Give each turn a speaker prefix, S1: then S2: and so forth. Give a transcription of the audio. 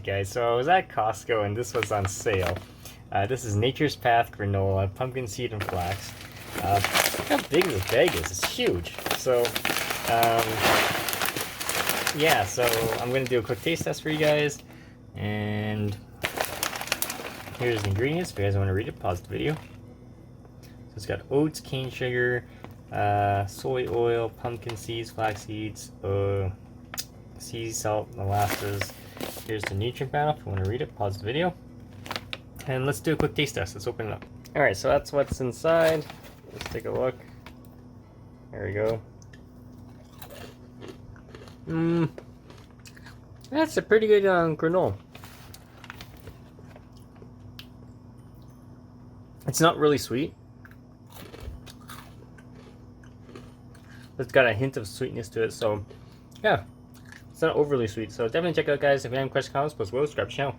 S1: Alright guys, so I was at Costco and this was on sale. This is Nature's Path Granola, pumpkin seed and flax. Look how big this bag is, it's huge. So, yeah, so I'm going to do a quick taste test for you guys. And here's the ingredients. If you guys want to read it, pause the video. So it's got oats, cane sugar, soy oil, pumpkin seeds, flax seeds, sea salt, molasses. Here's the nutrient panel. If you want to read it, pause the video. And let's do a quick taste test. Let's open it up. Alright, so that's what's inside. Let's take a look. There we go. That's a pretty good granola. It's not really sweet. It's got a hint of sweetness to it, so yeah. It's not overly sweet, so definitely check it out, guys. If you have any questions, comments, please subscribe to the channel.